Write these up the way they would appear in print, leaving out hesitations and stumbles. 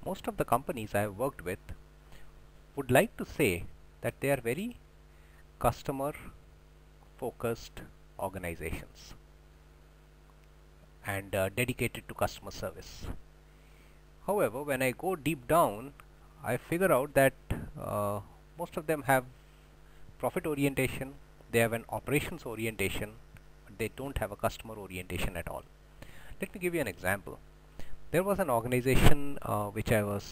most of the companies I have worked with would like to say that they are very customer focused organizations and dedicated to customer service. However, when I go deep down, I figure out that uh, most of them have profit orientation, they have an operations orientation, but they don't have a customer orientation at all. Let me give you an example. There was an organization which I was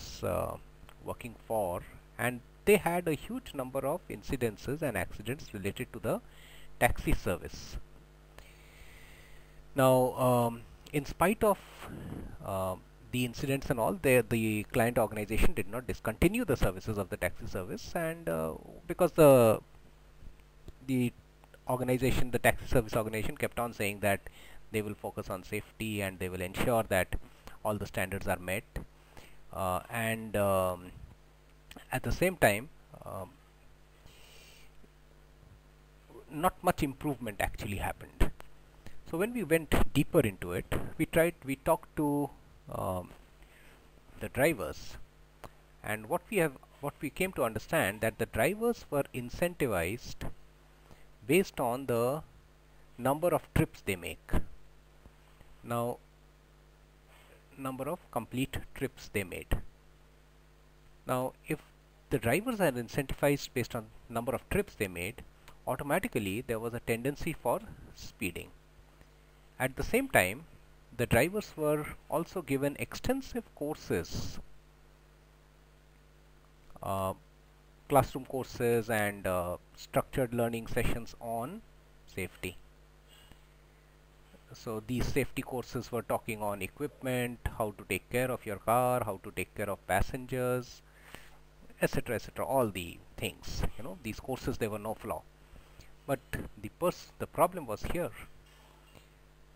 working for, and they had a huge number of incidences and accidents related to the taxi service. Now, in spite of uh, the incidents and all, the client organization did not discontinue the services of the taxi service, and because the organization, the taxi service organization, kept on saying that they will focus on safety and they will ensure that all the standards are met, and at the same time, um, not much improvement actually happened. So when we went deeper into it, we talked to um, the drivers, and what we came to understand that the drivers were incentivized based on the number of trips they make. Now, number of complete trips they made. Now, if the drivers are incentivized based on number of trips they made, automatically there was a tendency for speeding. At the same time, the drivers were also given extensive courses, uh, classroom courses and structured learning sessions on safety. So these safety courses were talking on equipment, how to take care of your car, how to take care of passengers, etc., etc., all the things. These courses, they were no flaw. But the problem was here.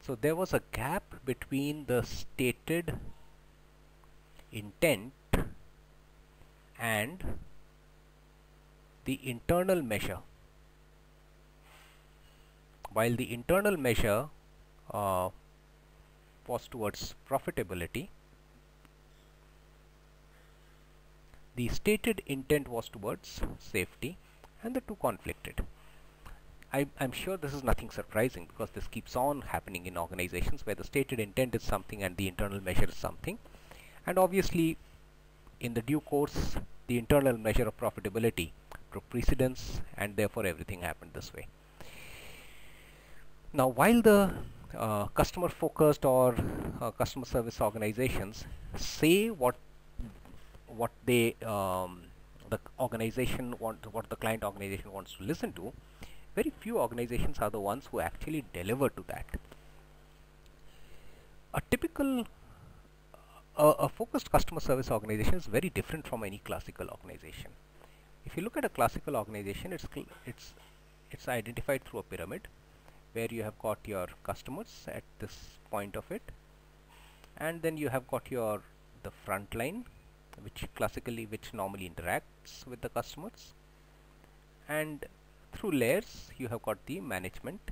So there was a gap between the stated intent and the internal measure. While the internal measure was towards profitability, the stated intent was towards safety, and the two conflicted. I'm sure this is nothing surprising, because this keeps on happening in organizations where the stated intent is something and the internal measure is something. And obviously, in the due course, the internal measure of profitability took precedence, and therefore everything happened this way. Now, while the customer focused or customer service organizations say what they the organization what the client organization wants to listen to, very few organizations are the ones who actually deliver to that. A typical a focused customer service organization is very different from any classical organization. If you look at a classical organization, it's identified through a pyramid, where you have got your customers at this point of it, and then you have got the front line, which normally interacts with the customers, and through layers you have got the management,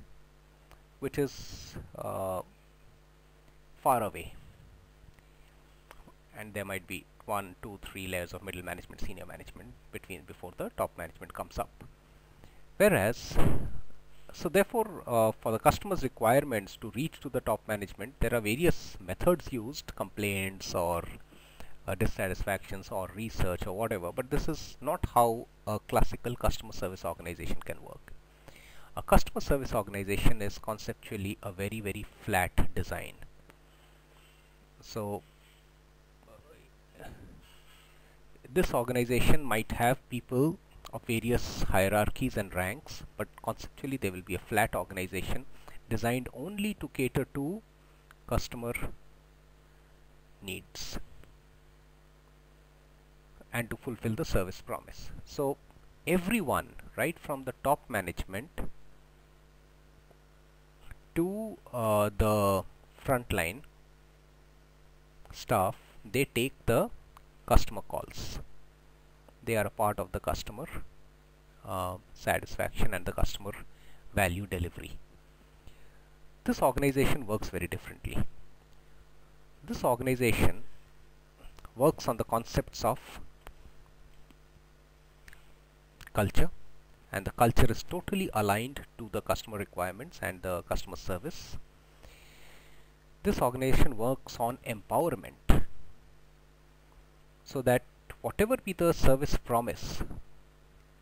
which is far away, and there might be 1, 2, 3 layers of middle management, senior management before the top management comes up. So therefore, for the customer's requirements to reach to the top management, there are various methods used, complaints or dissatisfactions or research or whatever, but this is not how a classical customer service organization can work. A customer service organization is conceptually a very, very flat design. So this organization might have people of various hierarchies and ranks, but conceptually they will be a flat organization designed only to cater to customer needs and to fulfill the service promise. So everyone, right from the top management to the frontline staff, they take the customer calls. They are a part of the customer satisfaction and the customer value delivery. This organization works very differently. This organization works on the concepts of culture, and the culture is totally aligned to the customer requirements and the customer service. This organization works on empowerment, so that whatever be the service promise,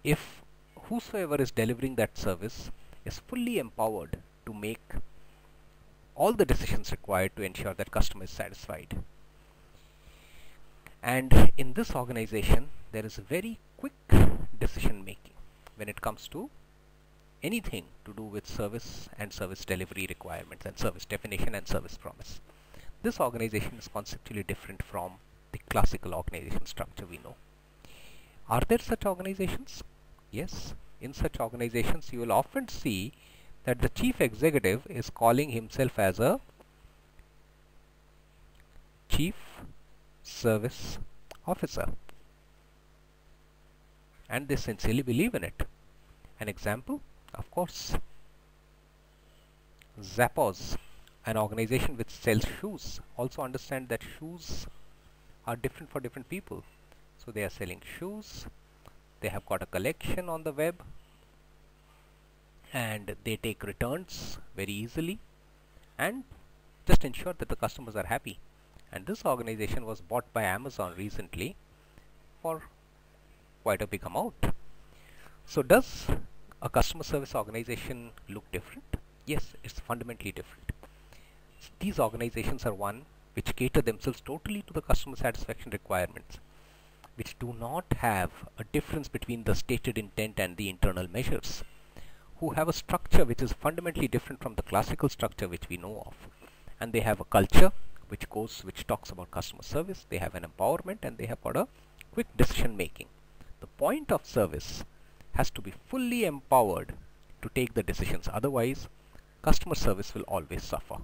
if whosoever is delivering that service is fully empowered to make all the decisions required to ensure that customer is satisfied. And in this organization, there is a very quick decision making when it comes to anything to do with service and service delivery requirements and service definition and service promise. This organization is conceptually different from the classical organization structure we know. Are there such organizations? Yes. In such organizations, you will often see that the chief executive is calling himself as a chief service officer, and they sincerely believe in it. An example, of course, Zappos, an organization which sells shoes, also understand that shoes are different for different people. So they are selling shoes, they have got a collection on the web, and they take returns very easily and just ensure that the customers are happy. And this organization was bought by Amazon recently for quite a big amount. So does a customer service organization look different? Yes, it's fundamentally different. These organizations are one which cater themselves totally to the customer satisfaction requirements, which do not have a difference between the stated intent and the internal measures, who have a structure which is fundamentally different from the classical structure which we know of. And they have a culture which talks about customer service, they have an empowerment, and they have got a quick decision making. The point of service has to be fully empowered to take the decisions, otherwise customer service will always suffer.